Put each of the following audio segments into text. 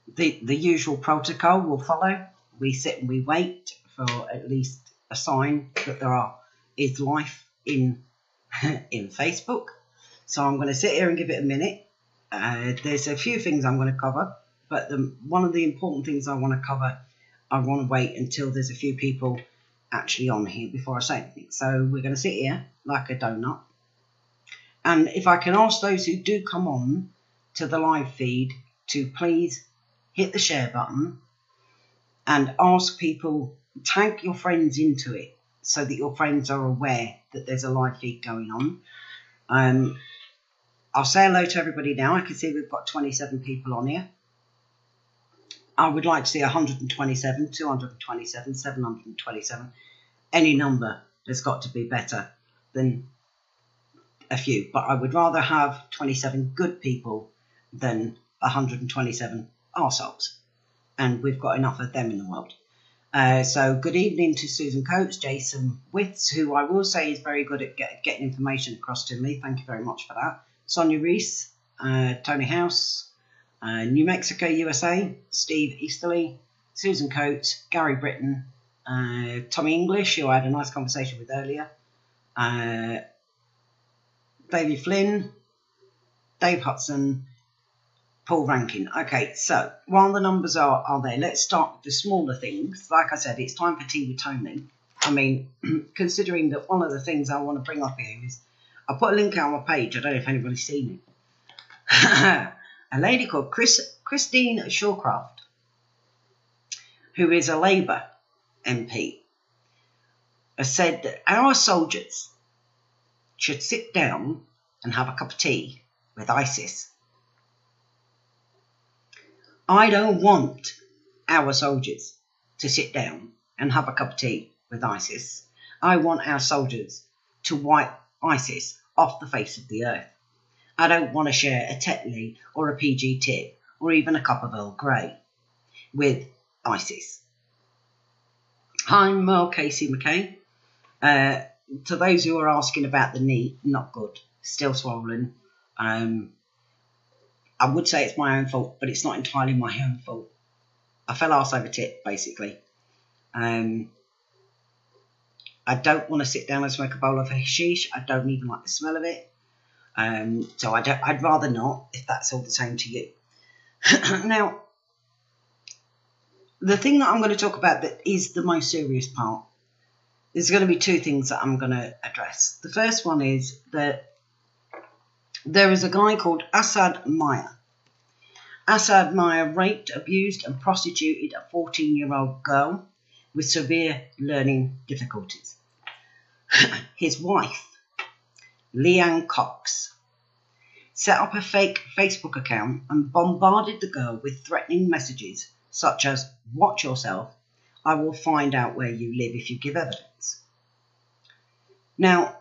The usual protocol will follow. We sit and we wait for at least a sign that is life in in Facebook. So I'm going to sit here and give it a minute. There's a few things I'm going to cover, but one of the important things I want to cover, I want to wait until there's a few people actually on here before I say anything. So we're going to sit here like a donut. And if I can ask those who do come on to the live feed to please hit the share button and ask people, tag your friends into it so that your friends are aware that there's a live feed going on. I'll say hello to everybody now. I can see we've got 27 people on here. I would like to see 127, 227, 727. Any number has got to be better than a few. But I would rather have 27 good people than 127 arseholes. And we've got enough of them in the world. So good evening to Susan Coates, Jason Witz, who I will say is very good at getting information across to me. Thank you very much for that. Sonia Reese, Tony House, New Mexico, USA, Steve Easterly, Susan Coates, Gary Britton, Tommy English, who I had a nice conversation with earlier, Davey Flynn, Dave Hudson, Paul Rankin. Okay, so while the numbers are there, let's start with the smaller things. Like I said, it's time for tea with Toni. I mean, considering that one of the things I want to bring up here is, I put a link out on my page. I don't know if anybody's seen it. A lady called Christine Shawcraft, who is a Labour MP, has said that our soldiers should sit down and have a cup of tea with ISIS. I don't want our soldiers to sit down and have a cup of tea with ISIS. I want our soldiers to wipe ISIS off the face of the earth. I don't want to share a Tetley or a PG tip or even a cup of Earl Grey with ISIS. I'm Merle Casey McKay. To those who are asking about the knee, not good, still swollen. I would say it's my own fault, but it's not entirely my own fault. I fell arse over tit, basically. I don't want to sit down and smoke a bowl of hashish. I don't even like the smell of it. So I'd rather not, if that's all the same to you. Now, the thing that I'm going to talk about that is the most serious part, there's going to be two things that I'm going to address. The first one is that there is a guy called Asad Maya. Asad Maya raped, abused and prostituted a 14-year-old girl with severe learning difficulties. His wife, Leanne Cox, set up a fake Facebook account and bombarded the girl with threatening messages such as, "Watch yourself, I will find out where you live if you give evidence." Now,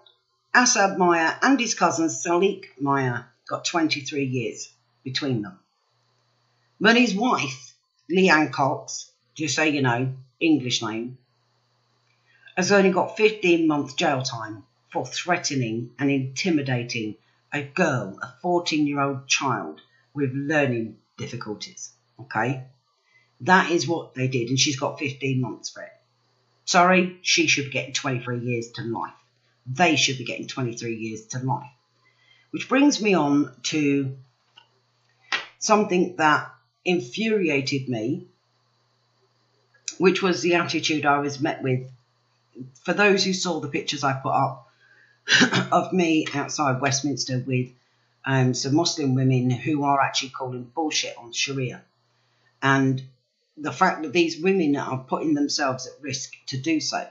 Asad Maya and his cousin Salik Maya got 23 years between them. But his wife, Leanne Cox, just so you know, English name, has only got 15 months jail time for threatening and intimidating a girl, a 14-year-old child with learning difficulties. Okay? That is what they did, and she's got 15 months for it. Sorry, she should be getting 23 years to life. They should be getting 23 years to life. Which brings me on to something that infuriated me, which was the attitude I was met with. For those who saw the pictures I put up of me outside Westminster with some Muslim women who are actually calling bullshit on Sharia. And the fact that these women are putting themselves at risk to do so.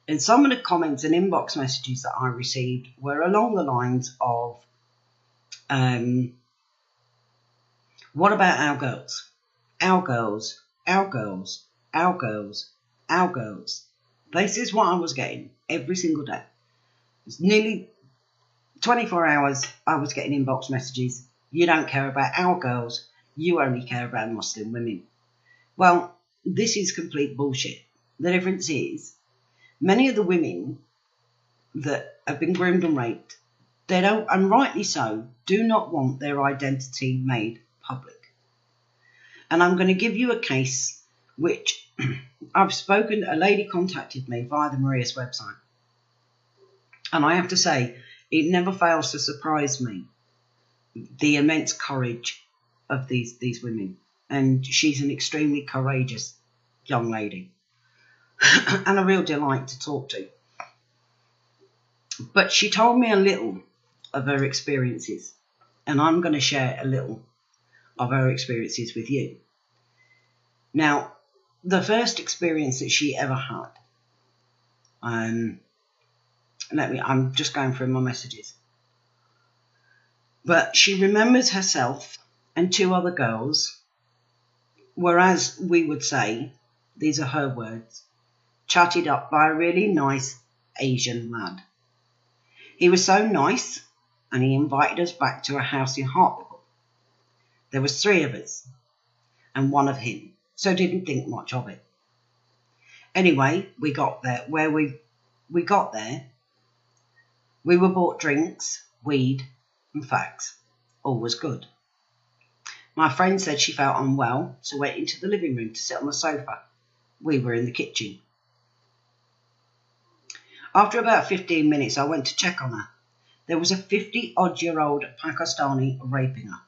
And some of the comments and inbox messages that I received were along the lines of, what about our girls? Our girls, our girls, our girls, our girls. This is what I was getting every single day. It's nearly 24 hours I was getting inbox messages. You don't care about our girls. You only care about Muslim women. Well, this is complete bullshit. The difference is, many of the women that have been groomed and raped, they don't, and rightly so, do not want their identity made public. And I'm going to give you a case which a lady contacted me via the Maria's website. And I have to say, it never fails to surprise me, the immense courage of these women. And she's an extremely courageous young lady and a real delight to talk to. But she told me a little of her experiences, and I'm going to share a little of her experiences with you. Now, the first experience that she ever had, I'm just going through my messages. But she remembers herself and 2 other girls, whereas we would say, these are her words, chatted up by a really nice Asian lad. He was so nice, and he invited us back to a house in Hartlepool. There was 3 of us, and 1 of him, so didn't think much of it. Anyway, we got there. Where we got there, we were bought drinks, weed, and fags. All was good. My friend said she felt unwell, so went into the living room to sit on the sofa. We were in the kitchen. After about 15 minutes, I went to check on her. There was a 50-odd-year-old Pakistani raping her.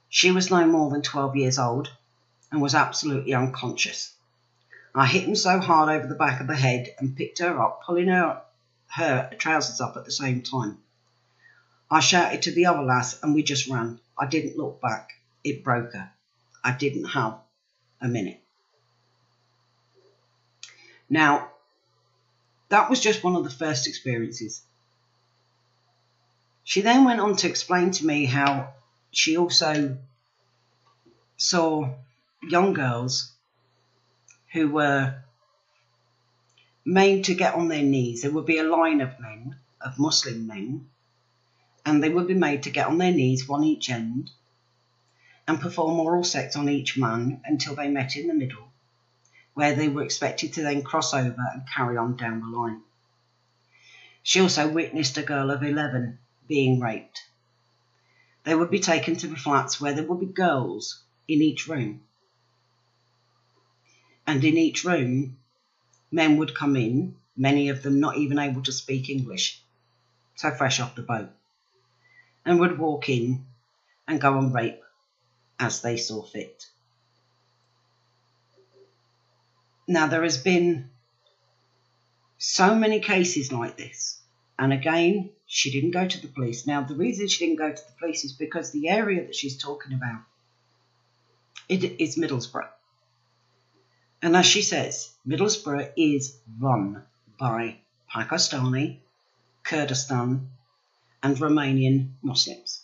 She was no more than 12 years old and was absolutely unconscious. I hit him so hard over the back of the head and picked her up, pulling her trousers up at the same time. I shouted to the other lass and we just ran. I didn't look back. It broke her. I didn't have a minute. Now, that was just one of the first experiences. She then went on to explain to me how she also saw young girls who were made to get on their knees. There would be a line of men, of Muslim men, and they would be made to get on their knees, one each end, and perform oral sex on each man until they met in the middle, where they were expected to then cross over and carry on down the line. She also witnessed a girl of 11 being raped. They would be taken to the flats where there would be girls in each room. And in each room, men would come in, many of them not even able to speak English, so fresh off the boat, and would walk in and go and rape as they saw fit. Now, there has been so many cases like this, and again, she didn't go to the police. Now, the reason she didn't go to the police is because the area that she's talking about, it is Middlesbrough. And as she says, Middlesbrough is run by Pakistani, Kurdistan, and Romanian Muslims.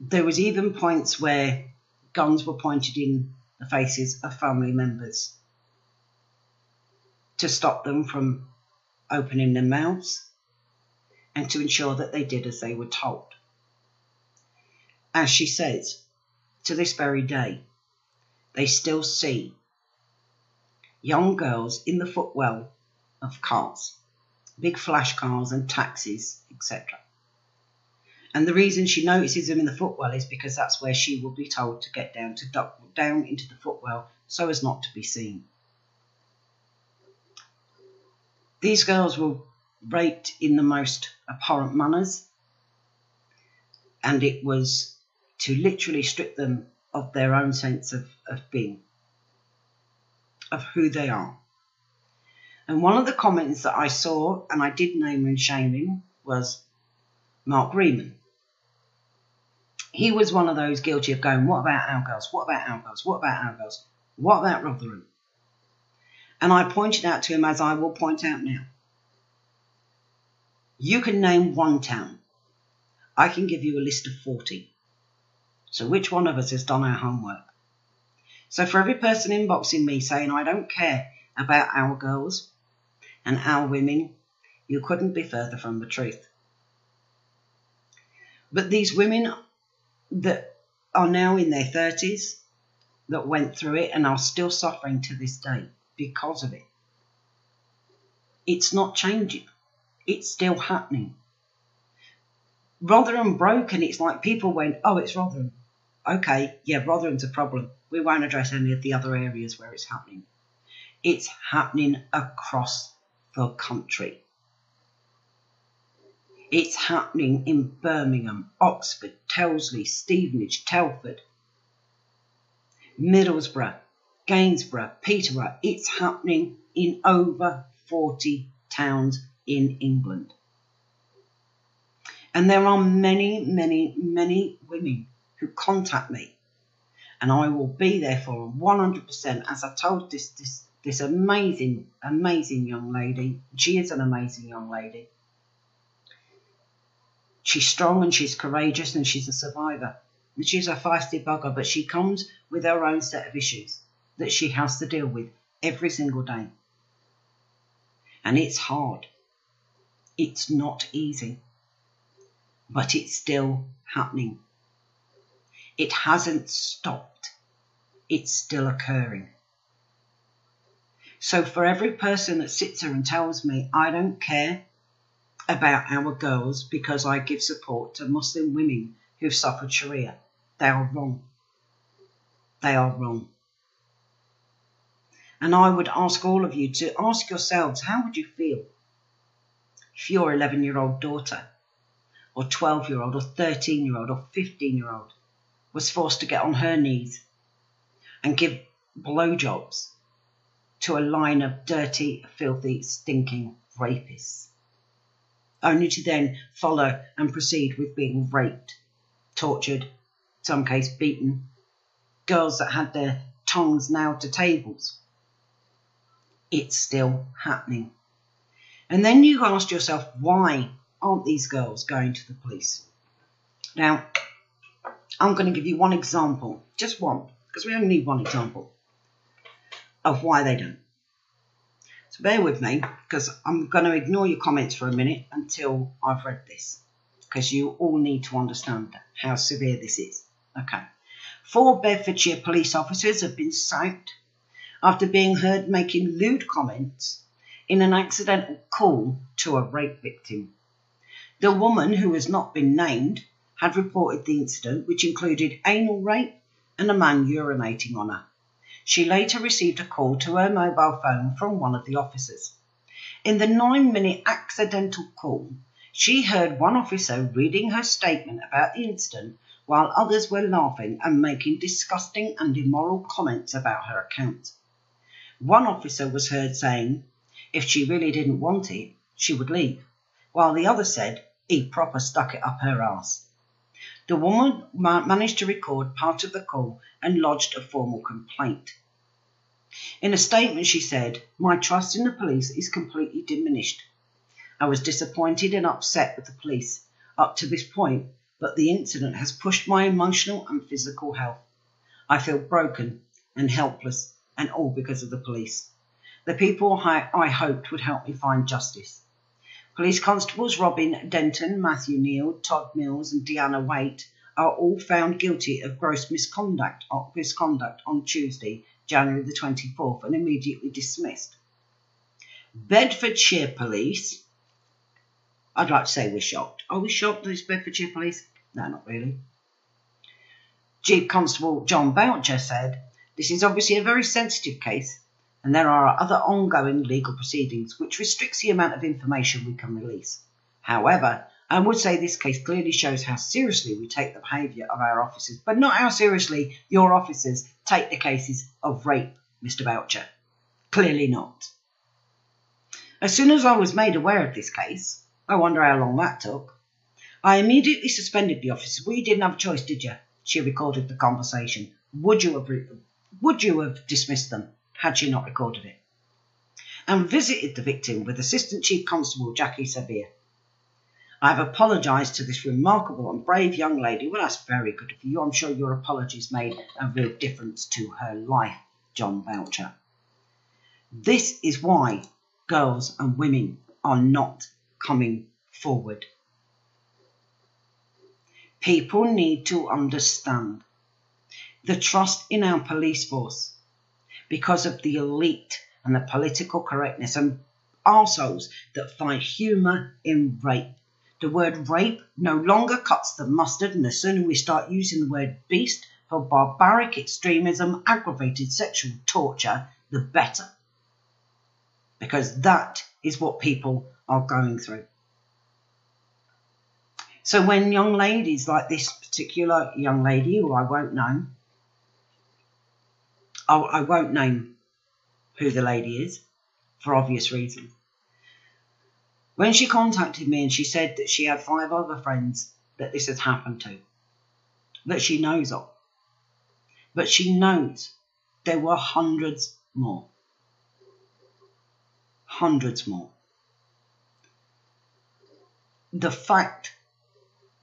There was even points where guns were pointed in the faces of family members to stop them from opening their mouths and to ensure that they did as they were told. As she says, to this very day, they still see young girls in the footwell of cars, big flash cars and taxis, etc. And the reason she notices them in the footwell is because that's where she will be told to get down, to duck down into the footwell so as not to be seen. These girls were raped in the most abhorrent manners, and it was to literally strip them of their own sense of being, of who they are. And one of the comments that I saw, and I did name and shame him, was Mark Reeman. He was one of those guilty of going, what about our girls? What about our girls? What about our girls? What about Rotherham? And I pointed out to him, as I will point out now, you can name one town. I can give you a list of 40. So which one of us has done our homework? So for every person inboxing me saying, I don't care about our girls and our women, you couldn't be further from the truth. But these women that are now in their 30s, that went through it and are still suffering to this day because of it, it's not changing. It's still happening. Rotherham broke, and it's like people went, oh, it's Rotherham. okay, yeah, Rotherham's a problem. We won't address any of the other areas where it's happening. It's happening across the country. It's happening in Birmingham, Oxford, Telsley, Stevenage, Telford, Middlesbrough, Gainsborough, Peterborough. It's happening in over 40 towns in England. And there are many, many, many women who contact me, and I will be there for them 100%. As I told this amazing, amazing young lady, she is an amazing young lady. She's strong and she's courageous and she's a survivor. And she's a feisty bugger, but she comes with her own set of issues that she has to deal with every single day. And it's hard. It's not easy. But it's still happening. It hasn't stopped. It's still occurring. So for every person that sits there and tells me I don't care about our girls because I give support to Muslim women who've suffered Sharia, they are wrong. They are wrong. And I would ask all of you to ask yourselves, how would you feel if your 11-year-old daughter or 12-year-old or 13-year-old or 15-year-old was forced to get on her knees and give blowjobs to a line of dirty, filthy, stinking rapists, only to then follow and proceed with being raped, tortured, in some case beaten, girls that had their tongues nailed to tables. It's still happening. And then you ask yourself, why aren't these girls going to the police? Now, I'm going to give you one example, just one, because we only need one example of why they don't. So bear with me, because I'm going to ignore your comments for a minute until I've read this, because you all need to understand how severe this is. Okay. 4 Bedfordshire police officers have been sacked after being heard making lewd comments in an accidental call to a rape victim. The woman, who has not been named, had reported the incident, which included anal rape and a man urinating on her. She later received a call to her mobile phone from one of the officers. In the 9-minute accidental call, she heard one officer reading her statement about the incident while others were laughing and making disgusting and immoral comments about her account. One officer was heard saying, if she really didn't want it, she would leave, while the other said, he proper stuck it up her arse. The woman managed to record part of the call and lodged a formal complaint. In a statement, she said, my trust in the police is completely diminished. I was disappointed and upset with the police up to this point, but the incident has pushed my emotional and physical health. I feel broken and helpless, and all because of the police. The people I hoped would help me find justice. Police constables Robin Denton, Matthew Neal, Todd Mills and Deanna Waite are all found guilty of gross misconduct on Tuesday, January the 24th, and immediately dismissed. Bedfordshire Police, I'd like to say we're shocked. Are we shocked that it's Bedfordshire Police? No, not really. Chief Constable John Boucher said, this is obviously a very sensitive case, and there are other ongoing legal proceedings which restricts the amount of information we can release. However, I would say this case clearly shows how seriously we take the behaviour of our officers, but not how seriously your officers take the cases of rape, Mr. Boucher. Clearly not. As soon as I was made aware of this case, I wonder how long that took, I immediately suspended the officers. Well, you didn't have a choice, did you? She recorded the conversation. Would you have dismissed them had she not recorded it? And visited the victim with Assistant Chief Constable Jackie Sevier. I have apologised to this remarkable and brave young lady. Well, that's very good of you. I'm sure your apologies made a real difference to her life, John Boucher. This is why girls and women are not coming forward. People need to understand the trust in our police force because of the elite and the political correctness and arseholes that find humour in rape. The word rape no longer cuts the mustard, and the sooner we start using the word beast, for barbaric extremism, aggravated sexual torture, the better. Because that is what people are going through. So when young ladies like this particular young lady, who I won't name who the lady is, for obvious reasons. When she contacted me and she said that she had 5 other friends that this had happened to, that she knows of, but she knows there were hundreds more. Hundreds more. The fact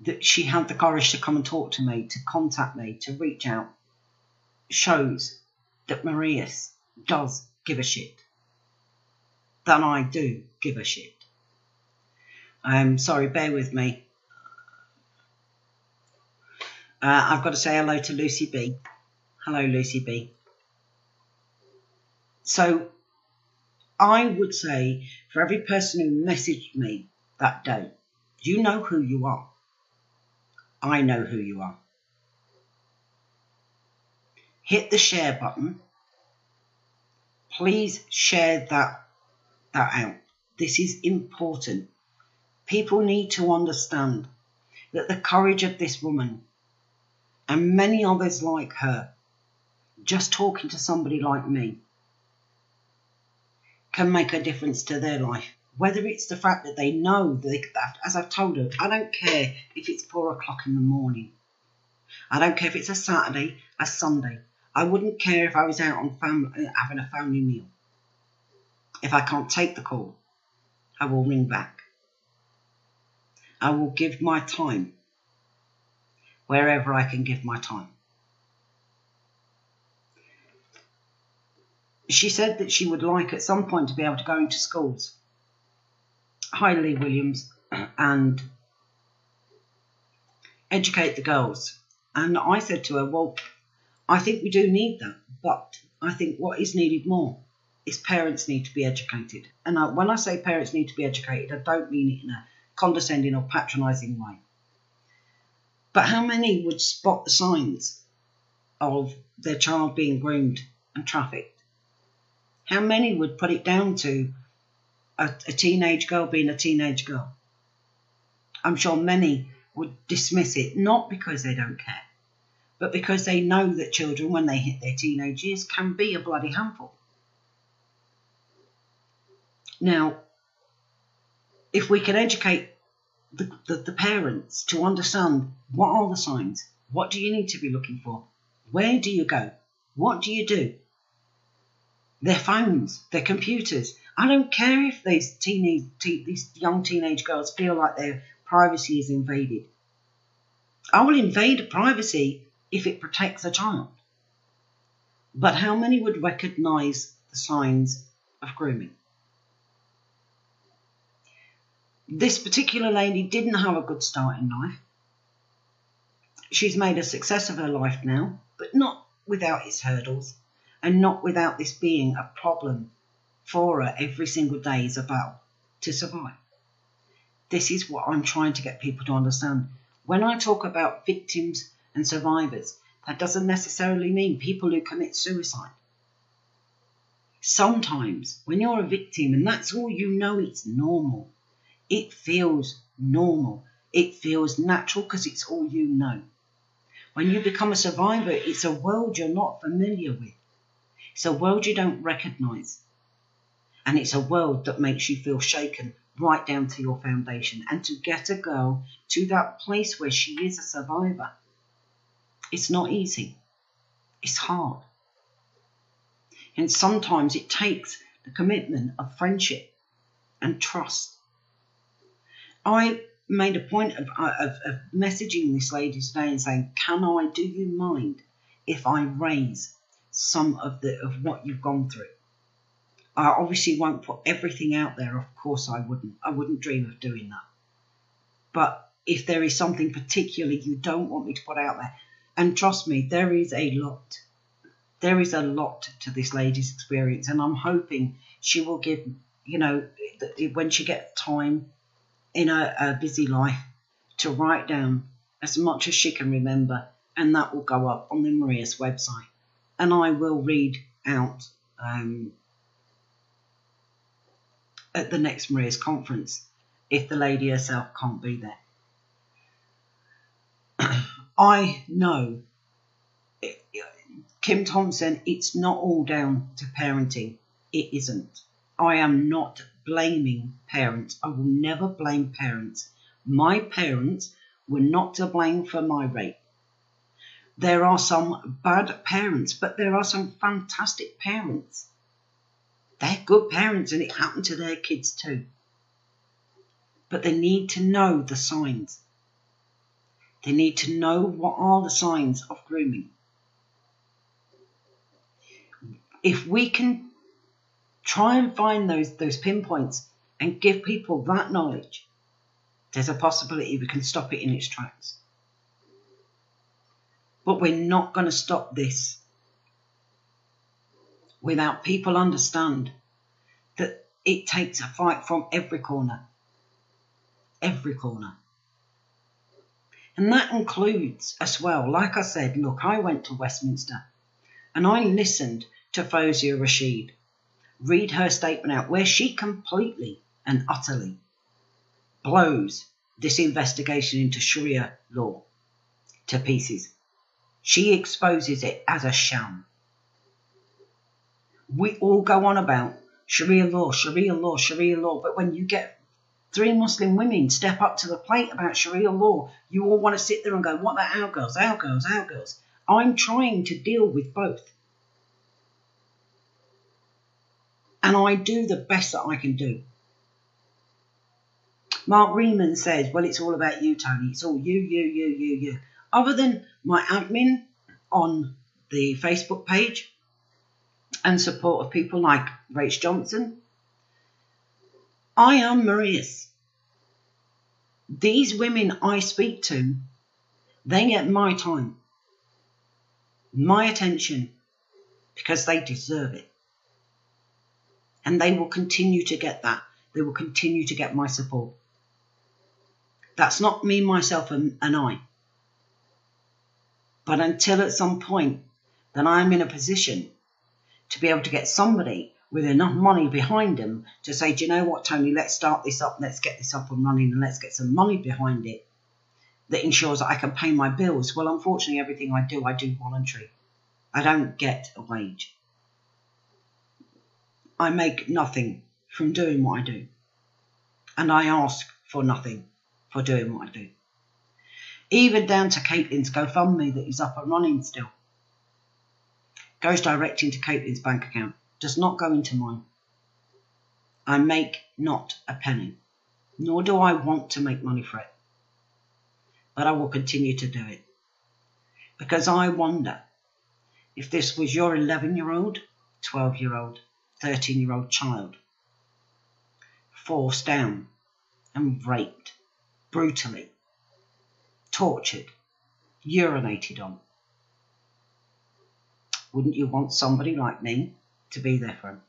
that she had the courage to come and talk to me, to contact me, to reach out, shows that Marius does give a shit. That I do give a shit. Sorry, bear with me. I've got to say hello to Lucy B. Hello, Lucy B. So, I would say, for every person who messaged me that day, you know who you are. I know who you are. Hit the share button. Please share that out. This is important. People need to understand that the courage of this woman and many others like her, just talking to somebody like me, can make a difference to their life. Whether it's the fact that they know that, as I've told her, I don't care if it's 4 o'clock in the morning. I don't care if it's a Saturday, a Sunday. I wouldn't care if I was out on having a family meal. If I can't take the call, I will ring back. I will give my time wherever I can give my time. She said that she would like at some point to be able to go into schools. Hi, Lee Williams, and educate the girls. And I said to her, well, I think we do need that, but I think what is needed more is parents need to be educated. And when I say parents need to be educated, I don't mean it in a condescending or patronising way. But how many would spot the signs of their child being groomed and trafficked? How many would put it down to a teenage girl being a teenage girl? I'm sure many would dismiss it, not because they don't care, but because they know that children, when they hit their teenage years, can be a bloody handful. Now, if we can educate the parents to understand what are the signs, what do you need to be looking for, where do you go, what do you do, their phones, their computers. I don't care if these young teenage girls feel like their privacy is invaded. I will invade privacy if it protects a child. But how many would recognise the signs of grooming? This particular lady didn't have a good start in life. She's made a success of her life now, but not without its hurdles, and not without this being a problem for her every single day is a battle to survive. This is what I'm trying to get people to understand. When I talk about victims and survivors, that doesn't necessarily mean people who commit suicide. Sometimes when you're a victim and that's all you know, it's normal. It feels normal. It feels natural because it's all you know. When you become a survivor, it's a world you're not familiar with. It's a world you don't recognise. And it's a world that makes you feel shaken right down to your foundation. And to get a girl to that place where she is a survivor, it's not easy. It's hard. And sometimes it takes the commitment of friendship and trust. I made a point of messaging this lady today and saying, do you mind if I raise some of what you've gone through? I obviously won't put everything out there. Of course I wouldn't. I wouldn't dream of doing that. But if there is something particular you don't want me to put out there, and trust me, there is a lot. There is a lot to this lady's experience, and I'm hoping she will give, when she gets time in a busy life, to write down as much as she can remember and that will go up on the Maria's website. And I will read out at the next Maria's conference if the lady herself can't be there. I know, Kim Thompson, it's not all down to parenting. It isn't. I am not blaming parents. I will never blame parents. My parents were not to blame for my rape. There are some bad parents, but there are some fantastic parents. They're good parents, and it happened to their kids too. But they need to know the signs. They need to know what are the signs of grooming. If we can try and find those pinpoints and give people that knowledge, there's a possibility we can stop it in its tracks. But we're not going to stop this without people understand that it takes a fight from every corner. Every corner. And that includes as well, like I said, look, I went to Westminster and I listened to Fawzia Rashid read her statement out where she completely and utterly blows this investigation into Sharia law to pieces. She exposes it as a sham. We all go on about Sharia law, Sharia law, Sharia law, but when you get 3 Muslim women step up to the plate about Sharia law, you all want to sit there and go, what about our girls, our girls, our girls? I'm trying to deal with both. And I do the best that I can do. Mark Riemann says, well, it's all about you, Toni. It's all you. Other than my admin on the Facebook page and support of people like Rach Johnson, I am Maria's. These women I speak to, they get my time, my attention, because they deserve it. And they will continue to get that. They will continue to get my support. That's not me, myself, and I. But until at some point that I'm in a position to be able to get somebody with enough money behind them to say, do you know what, Toni, let's start this up, let's get this up and running, and let's get some money behind it that ensures that I can pay my bills. Well, unfortunately, everything I do voluntary. I don't get a wage. I make nothing from doing what I do. And I ask for nothing for doing what I do. Even down to Caitlin's GoFundMe that is up and running still. Goes direct into Caitlin's bank account. Does not go into mine. I make not a penny. Nor do I want to make money for it. But I will continue to do it. Because I wonder if this was your 11-year-old, 12-year-old, 13-year-old child forced down and raped brutally, tortured, urinated on. Wouldn't you want somebody like me to be there for him?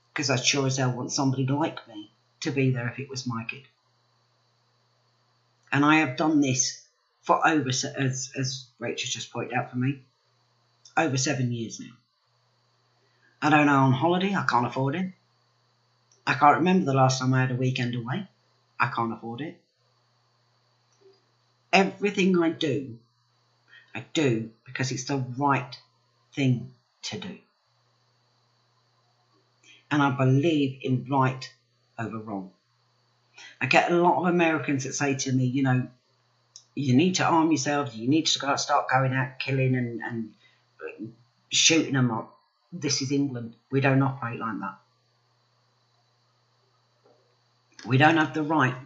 Because I'd sure as hell want somebody like me to be there if it was my kid. And I have done this for over, as Rachel's just pointed out for me, over 7 years now. I don't know, on holiday, I can't afford it. I can't remember the last time I had a weekend away. I can't afford it. Everything I do because it's the right thing to do. And I believe in right over wrong. I get a lot of Americans that say to me, you know, you need to arm yourselves, you need to start going out killing and shooting them up. This is England. We don't operate like that. We don't have the right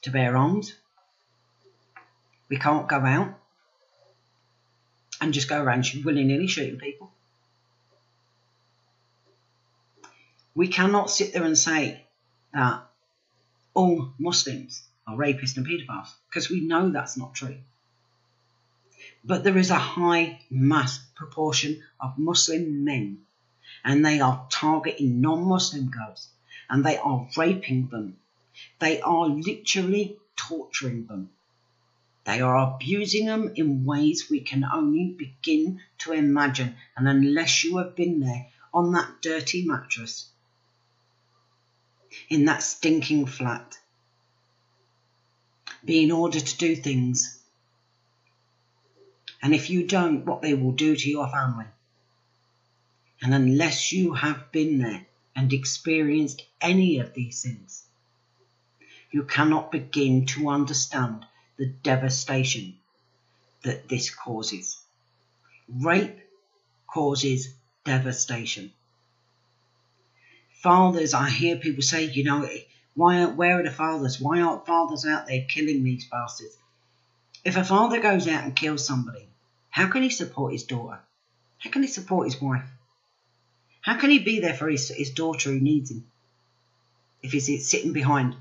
to bear arms. We can't go out and just go around willy-nilly shooting people. We cannot sit there and say that all Muslims are rapists and paedophiles, because we know that's not true. But there is a high mass proportion of Muslim men, and they are targeting non-Muslim girls, and they are raping them. They are literally torturing them. They are abusing them in ways we can only begin to imagine. And unless you have been there on that dirty mattress, in that stinking flat, being ordered to do things, and if you don't, what they will do to your family. And unless you have been there and experienced any of these things, you cannot begin to understand the devastation that this causes. Rape causes devastation. Fathers, I hear people say, you know, where are the fathers? Why aren't fathers out there killing these bastards? If a father goes out and kills somebody, how can he support his daughter? How can he support his wife? How can he be there for his daughter who needs him if he's sitting behind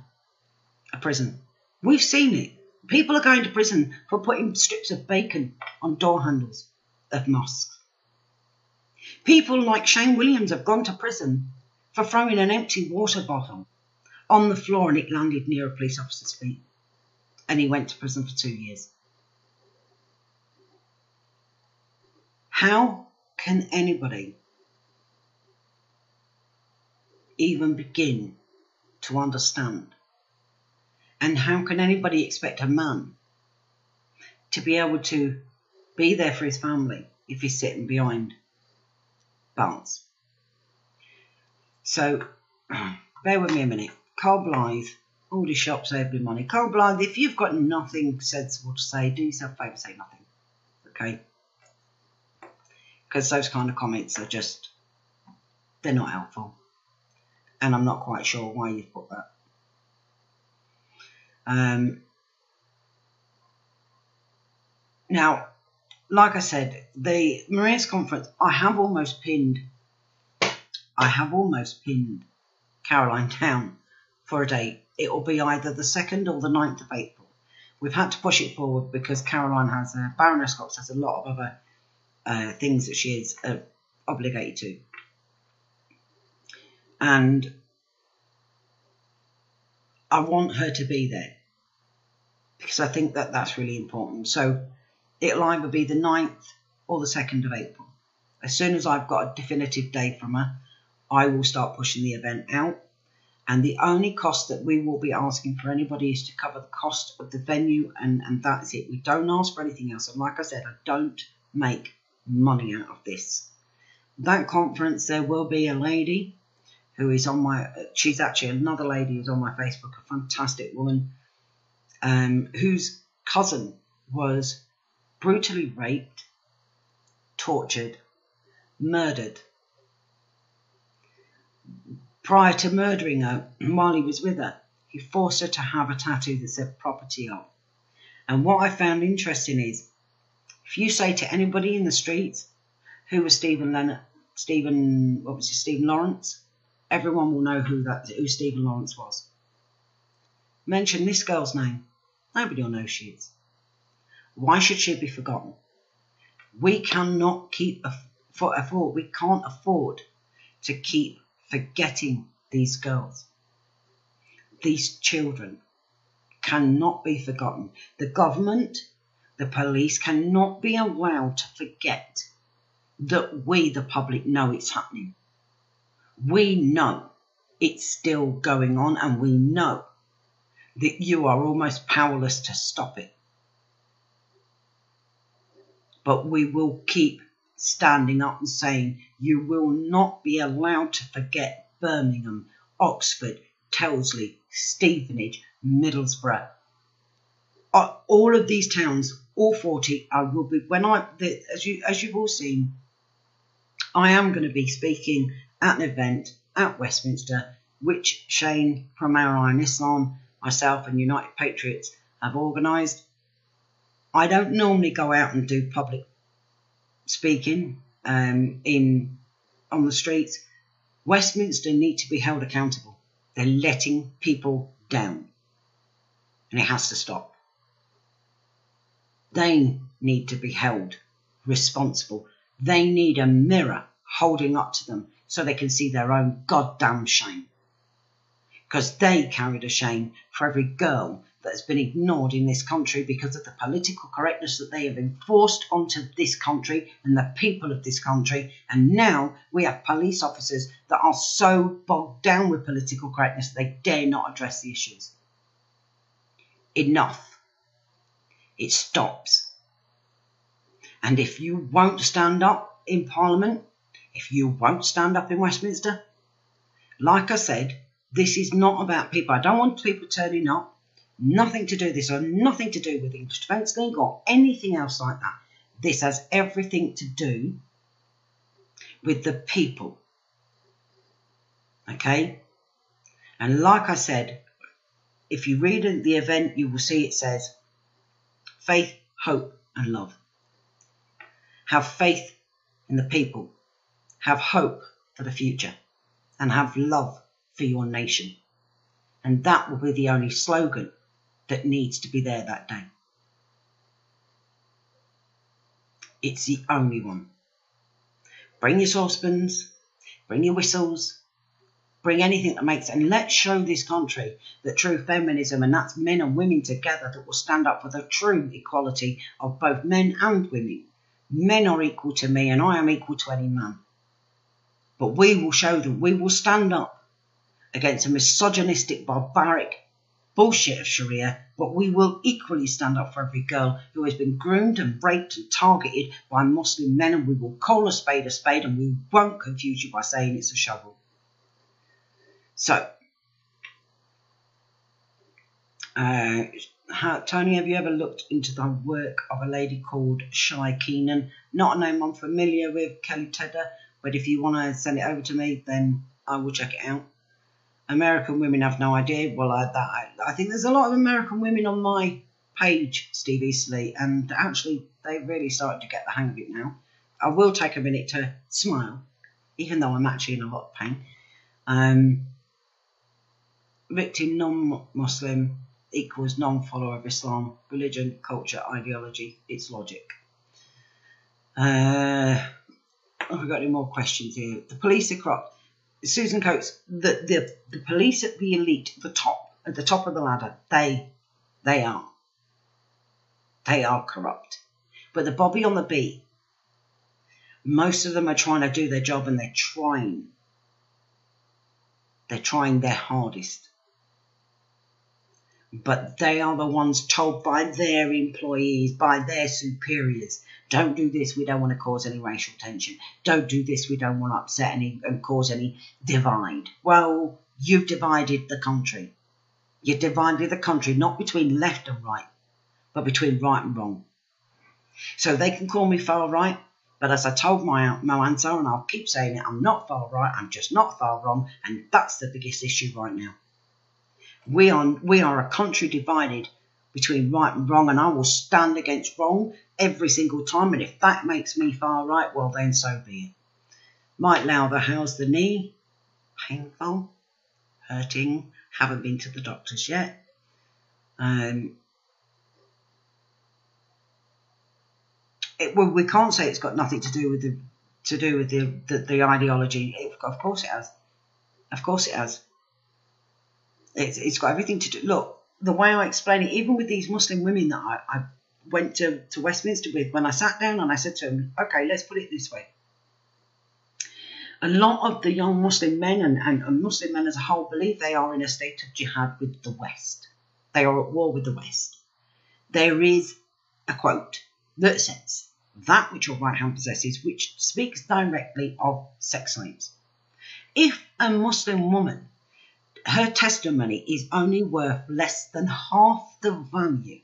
a prison? We've seen it. People are going to prison for putting strips of bacon on door handles of mosques. People like Shane Williams have gone to prison for throwing an empty water bottle on the floor and it landed near a police officer's feet. And he went to prison for 2 years. How can anybody even begin to understand? And how can anybody expect a man to be able to be there for his family if he's sitting behind bars? So, bear with me a minute. Carl Blythe, all the shops saved me money. Carl Blythe, if you've got nothing sensible to say, do yourself a favour, say nothing. Okay? Because those kind of comments are just, they're not helpful. And I'm not quite sure why you've put that. Now, like I said, the Maria's conference, I have almost pinned Caroline down for a date. It will be either the 2nd or the 9th of April. We've had to push it forward because Caroline has, Baroness Cox has a lot of other things that she is obligated to. And I want her to be there because I think that that's really important. So it'll either be the 9th or the 2nd of April. As soon as I've got a definitive date from her, I will start pushing the event out. And the only cost that we will be asking for anybody is to cover the cost of the venue, and that's it. We don't ask for anything else. And like I said, I don't make money out of this. That conference, there will be a lady who is on my, she's actually another lady who's on my Facebook, a fantastic woman, whose cousin was brutally raped, tortured, murdered. Prior to murdering her, while he was with her, he forced her to have a tattoo that said property of. And what I found interesting is, if you say to anybody in the streets, who was Stephen Lawrence, everyone will know who Stephen Lawrence was. Mention this girl's name, nobody will know who she is. Why should she be forgotten? We cannot we can't afford to keep forgetting these girls. These children cannot be forgotten. The government, the police cannot be allowed to forget that we, the public, know it's happening. We know it's still going on, and we know that you are almost powerless to stop it. But we will keep standing up and saying you will not be allowed to forget Birmingham, Oxford, Telsley, Stevenage, Middlesbrough. All of these towns, all 40, I will be, as you've all seen, I am going to be speaking at an event at Westminster, which Shane from Our Iron Islam, myself and United Patriots have organised. I don't normally go out and do public speaking on the streets. Westminster need to be held accountable. They're letting people down, and it has to stop. They need to be held responsible. They need a mirror holding up to them so they can see their own goddamn shame. because they carried a shame for every girl that has been ignored in this country because of the political correctness that they have enforced onto this country and the people of this country. And now we have police officers that are so bogged down with political correctness that they dare not address the issues. Enough. It stops. And if you won't stand up in Parliament, if you won't stand up in Westminster, like I said, this is not about people. I don't want people turning up. Nothing to do with this, or nothing to do with English Defence League or anything else like that. This has everything to do with the people. Okay? And like I said, if you read the event, you will see it says faith, hope and love. Have faith in the people. Have hope for the future. And have love for your nation. And that will be the only slogan that needs to be there that day. It's the only one. Bring your saucepans, bring your whistles, bring anything that makes it, and let's show this country that true feminism, and that's men and women together, that will stand up for the true equality of both men and women. Men are equal to me and I am equal to any man. But we will show them, we will stand up against a misogynistic, barbaric bullshit of Sharia, but we will equally stand up for every girl who has been groomed and raped and targeted by Muslim men, and we will call a spade, and we won't confuse you by saying it's a shovel. So, Tony, have you ever looked into the work of a lady called Shy Keenan? Not a name I'm familiar with, Kelly Tedder, but if you want to send it over to me, then I will check it out. American women have no idea. Well, I think there's a lot of American women on my page, Steve Easterly, and actually they've really started to get the hang of it now. I will take a minute to smile, even though I'm actually in a lot of pain. Victim non-Muslim equals non-follower of Islam, religion, culture, ideology. It's logic. Have we got any more questions here? The police are corrupt. Susan Coates, the police at the elite, at the top of the ladder, they are corrupt. But the Bobby on the B, most of them are trying to do their job, and they're trying their hardest. But they are the ones told by their employees, by their superiors, don't do this, we don't want to cause any racial tension. Don't do this, we don't want to upset and cause any divide. Well, you've divided the country. You've divided the country not between left and right, but between right and wrong. So they can call me far right, but as I told my answer, and I'll keep saying it, I'm not far right, I'm just not far wrong, and that's the biggest issue right now. We are a country divided between right and wrong, and I will stand against wrong every single time, and if that makes me far right, well then so be it. Mike Lowther, how's the knee? Painful, hurting, haven't been to the doctors yet. We can't say it's got nothing to do with the ideology. Of course it has. Of course it has. It's got everything to do. Look, the way I explain it, even with these Muslim women that I went to Westminster with, when I sat down and I said to them, okay, let's put it this way. A lot of the young Muslim men and Muslim men as a whole believe they are in a state of jihad with the West. They are at war with the West. There is a quote that says, that which your right hand possesses, which speaks directly of sex slaves. If a Muslim woman, her testimony is only worth less than half the value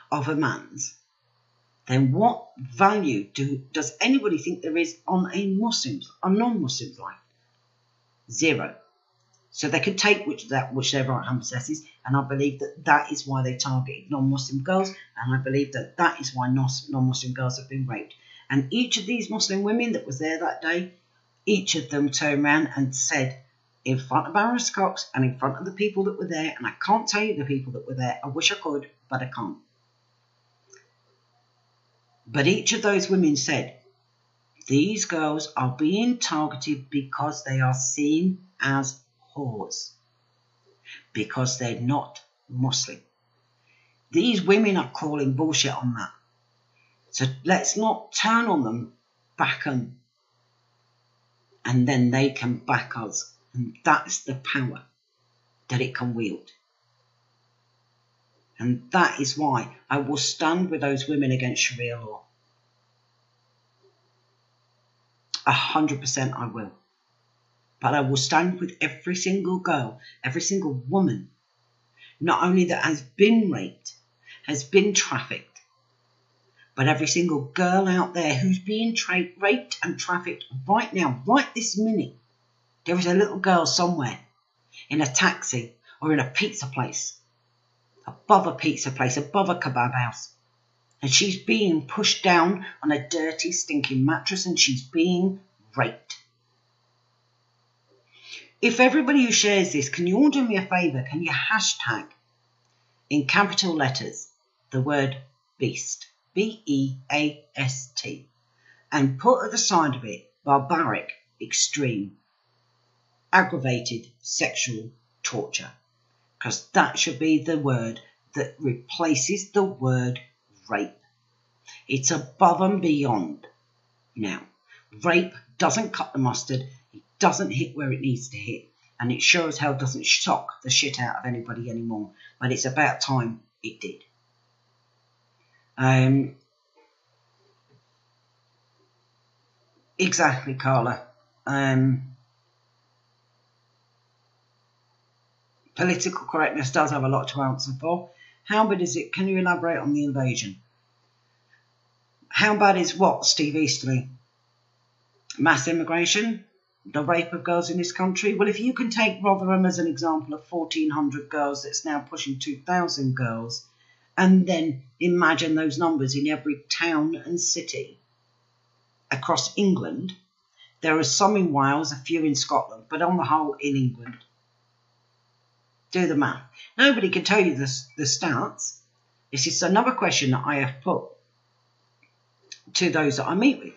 of a man's, then what value does anybody think there is on a non-Muslim's life? Zero. So they could take which their right hand possesses, and I believe that is why they targeted non-Muslim girls, and I believe that is why non-Muslim girls have been raped. And each of these Muslim women that was there that day, each of them turned around and said, in front of Baroness Cox and in front of the people that were there, and I can't tell you the people that were there, I wish I could, but I can't. But each of those women said, these girls are being targeted because they are seen as whores. because they're not Muslim. These women are calling bullshit on that. So let's not turn on them, back them, and then they can back us. And that's the power that it can wield. And that is why I will stand with those women against Sharia law. 100% I will. But I will stand with every single girl, every single woman, not only that has been raped, has been trafficked, but every single girl out there who's being raped and trafficked right now, right this minute. There is a little girl somewhere in a taxi or in a pizza place, above a pizza place, above a kebab house. And she's being pushed down on a dirty, stinking mattress and she's being raped. If everybody who shares this, can you all do me a favour? Can you hashtag in capital letters the word beast, B-E-A-S-T, and put at the side of it barbaric, extreme, aggravated sexual torture, because that should be the word that replaces the word rape. It's above and beyond now. Rape doesn't cut the mustard, it doesn't hit where it needs to hit, and it sure as hell doesn't shock the shit out of anybody anymore, but it's about time it did. Exactly, Carla. Political correctness does have a lot to answer for. How bad is it? Can you elaborate on the invasion? How bad is what, Steve Easterly? Mass immigration? The rape of girls in this country? Well, if you can take Rotherham as an example of 1,400 girls that's now pushing 2,000 girls, and then imagine those numbers in every town and city across England. There are some in Wales, a few in Scotland, but on the whole in England. Do the math. Nobody can tell you the stats. This is another question that I have put to those that I meet with.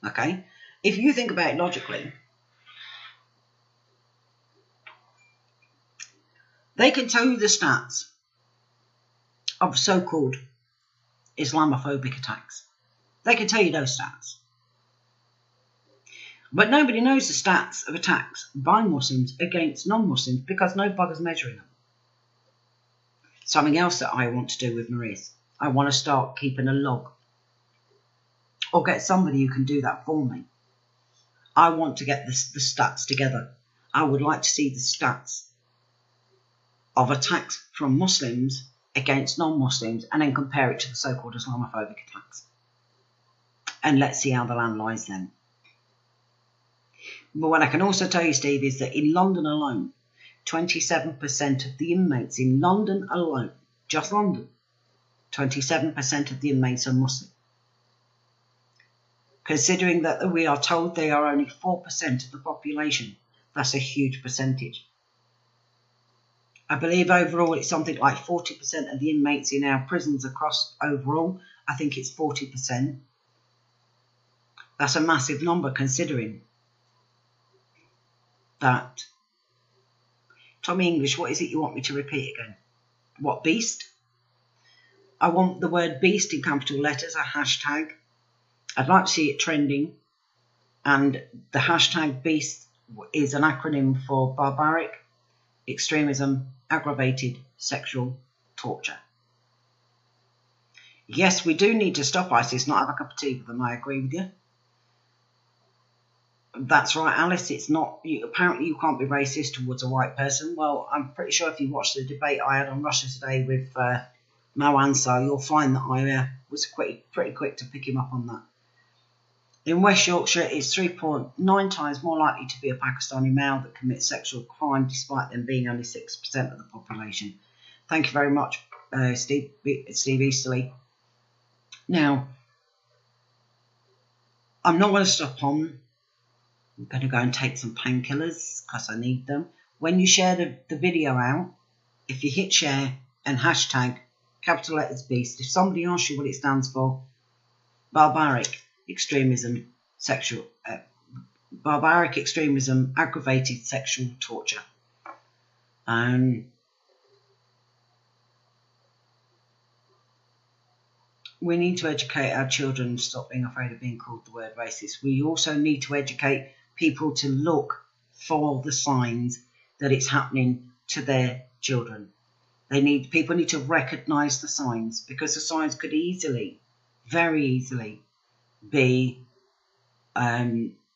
Okay? If you think about it logically, they can tell you the stats of so-called Islamophobic attacks. They can tell you those stats. But nobody knows the stats of attacks by Muslims against non-Muslims because no bugger's measuring them. Something else that I want to do with Maurice, I want to start keeping a log. Or get somebody who can do that for me. I want to get the stats together. I would like to see the stats of attacks from Muslims against non-Muslims and then compare it to the so-called Islamophobic attacks. And let's see how the land lies then. But what I can also tell you, Steve, is that in London alone, 27% of the inmates in London alone, just London, 27% of the inmates are Muslim. Considering that we are told they are only 4% of the population, that's a huge percentage. I believe overall it's something like 40% of the inmates in our prisons across overall. I think it's 40%. That's a massive number considering that. Tommy English, what is it you want me to repeat again? What, beast? I want the word beast in capital letters, a hashtag. I'd like to see it trending. And the hashtag beast is an acronym for barbaric, extremism, aggravated sexual torture. Yes, we do need to stop ISIS, not have a cup of tea with them, I agree with you. That's right, Alice, it's not, apparently you can't be racist towards a white person. Well, I'm pretty sure if you watched the debate I had on Russia Today with Mo Ansar, you'll find that I was pretty quick to pick him up on that. In West Yorkshire, it's 3.9 times more likely to be a Pakistani male that commits sexual crime, despite them being only 6% of the population. Thank you very much, Steve Easterly. Now, I'm not going to stop on. I'm going to go and take some painkillers because I need them. When you share the video out, if you hit share and hashtag capital letters beast, if somebody asks you what it stands for, barbaric extremism, aggravated sexual torture. We need to educate our children to stop being afraid of being called the word racist. We also need to educate people to look for the signs that it's happening to their children. People need to recognise the signs, because the signs could easily, very easily, be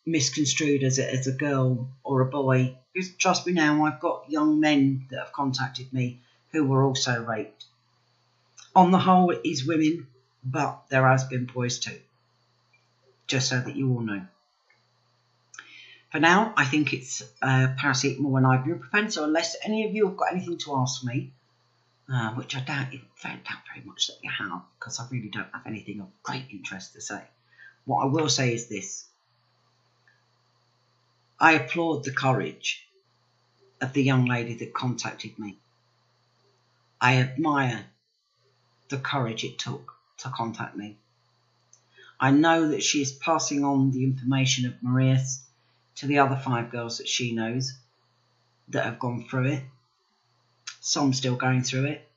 misconstrued as a girl or a boy. Because trust me now, I've got young men that have contacted me who were also raped. On the whole, it is women, but there has been boys too. Just so that you all know. For now, I think it's paracetamol and ibuprofen. So unless any of you have got anything to ask me, which I doubt very much that you have, because I really don't have anything of great interest to say. What I will say is this. I applaud the courage of the young lady that contacted me. I admire the courage it took to contact me. I know that she is passing on the information of Maria's to the other 5 girls that she knows that have gone through it. Some still going through it.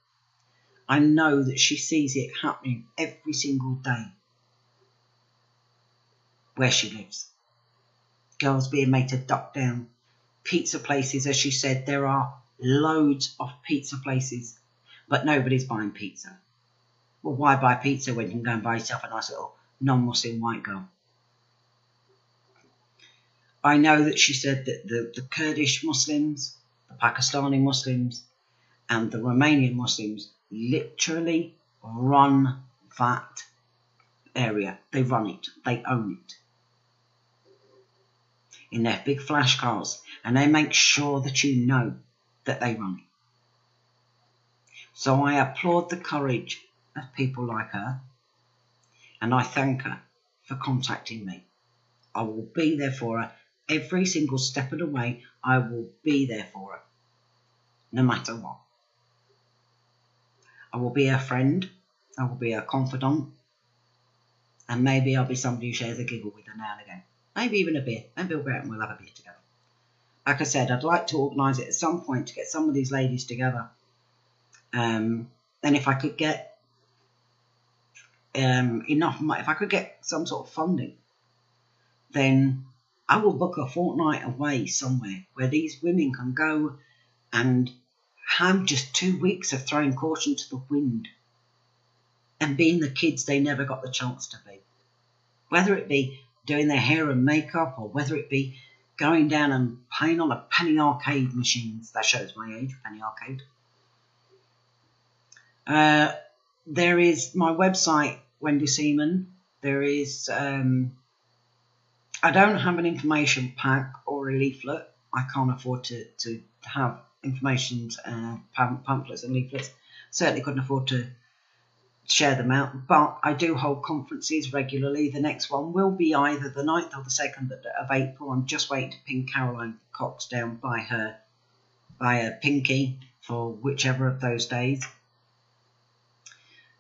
I know that she sees it happening every single day where she lives. Girls being made to duck down. Pizza places, as she said, there are loads of pizza places, but nobody's buying pizza. Well, why buy pizza when you can go and buy yourself a nice little non-Muslim white girl? I know that she said that the Kurdish Muslims, the Pakistani Muslims, and the Romanian Muslims literally run that area. They run it. They own it. In their big flash cars. And they make sure that you know that they run it. So I applaud the courage of people like her. And I thank her for contacting me. I will be there for her. Every single step of the way, I will be there for her. No matter what. I will be her friend. I will be her confidant. And maybe I'll be somebody who shares a giggle with her now and again. Maybe even a beer. Maybe we'll go out and we'll have a beer together. Like I said, I'd like to organise it at some point to get some of these ladies together. And if I could get if I could get some sort of funding, then I will book a fortnight away somewhere where these women can go and have just 2 weeks of throwing caution to the wind and being the kids they never got the chance to be. Whether it be doing their hair and makeup, or whether it be going down and playing on a penny arcade machines. That shows my age, penny arcade. There is my website, Wendy Seaman. There is, I don't have an information pack or a leaflet. I can't afford to have information, pamphlets and leaflets. Certainly couldn't afford to share them out, but I do hold conferences regularly. The next one will be either the 9th or the 2nd of April. I'm just waiting to pin Caroline Cox down by her pinky for whichever of those days.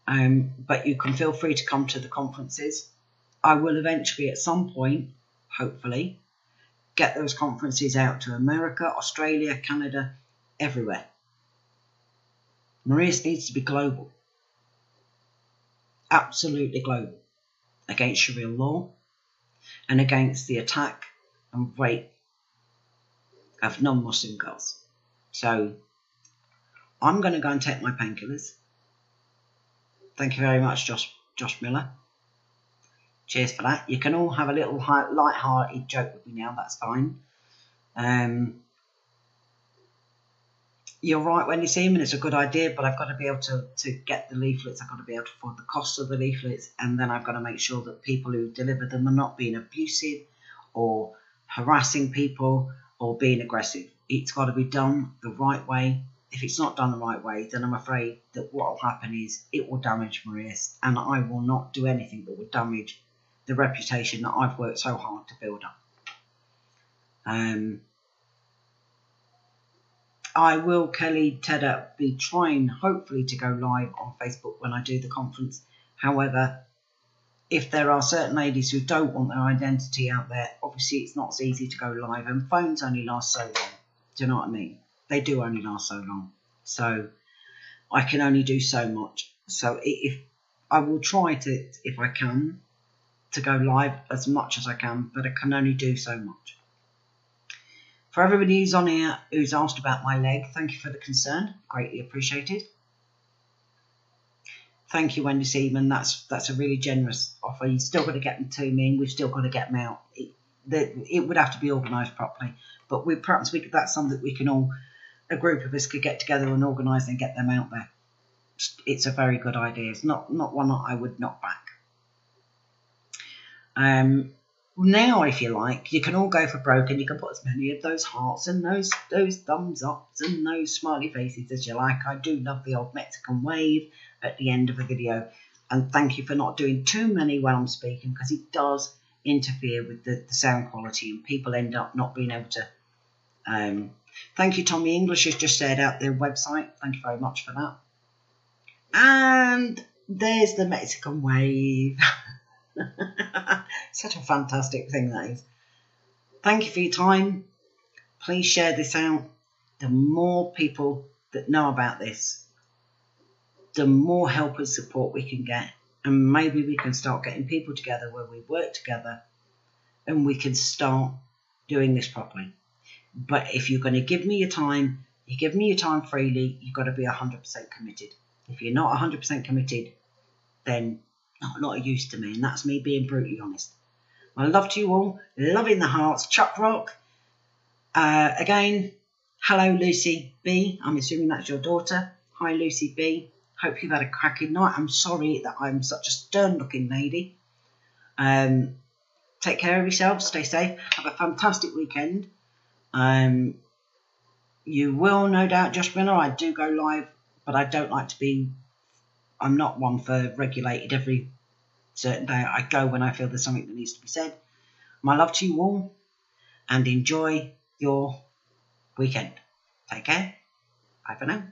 But you can feel free to come to the conferences. I will eventually, at some point, hopefully, get those conferences out to America, Australia, Canada, everywhere. Maria's needs to be global. Absolutely global. Against Sharia law and against the attack and rape of non-Muslim girls. So, I'm going to go and take my painkillers. Thank you very much, Josh Miller. Cheers for that. You can all have a little light-hearted joke with me now. That's fine. You're right, Wendy Seaman. It's a good idea, but I've got to be able to get the leaflets. I've got to be able to afford the cost of the leaflets, and then I've got to make sure that people who deliver them are not being abusive or harassing people or being aggressive. It's got to be done the right way. If it's not done the right way, then I'm afraid that what will happen is it will damage Maria's, and I will not do anything that will damage the reputation that I've worked so hard to build up. I will, Kelly Tedder, be trying, hopefully, to go live on Facebook when I do the conference. However, if there are certain ladies who don't want their identity out there, obviously it's not as easy to go live, and phones only last so long. Do you know what I mean? they do only last so long. So I can only do so much. So if I will try to, if I can, to go live as much as I can, but I can only do so much. For everybody who's on here who's asked about my leg, thank you for the concern. Greatly appreciated. Thank you, Wendy Seaman. That's a really generous offer. You've still got to get them to me, and we've still got to get them out. It would have to be organised properly, but that's something we can all, a group of us could get together and organise and get them out there. It's a very good idea. It's not one that I would knock back. Now, if you like, you can all go for broke, and you can put as many of those hearts and those thumbs ups and those smiley faces as you like. I do love the old Mexican wave at the end of a video, and thank you for not doing too many while I'm speaking, because it does interfere with the sound quality, and people end up not being able to. Thank you, Tommy English has just shared out their website. Thank you very much for that. And there's the Mexican wave. Such a fantastic thing that is. Thank you for your time. Please share this out. The more people that know about this, the more help and support we can get, and maybe we can start getting people together where we work together and we can start doing this properly. But if you're going to give me your time, you give me your time freely, you've got to be 100% committed. If you're not 100% committed, then not a use to me, and that's me being brutally honest. My love to you all, love in the hearts, Chuck Rock. Again, hello Lucy B. I'm assuming that's your daughter. Hi Lucy B. Hope you've had a cracking night. I'm sorry that I'm such a stern looking lady. Take care of yourselves, stay safe, have a fantastic weekend. You will no doubt, Josh Miller, I do go live, but I don't like to be, I'm not one for regulated every certain day. I go when I feel there's something that needs to be said. My love to you all, and enjoy your weekend. Take care. Bye for now.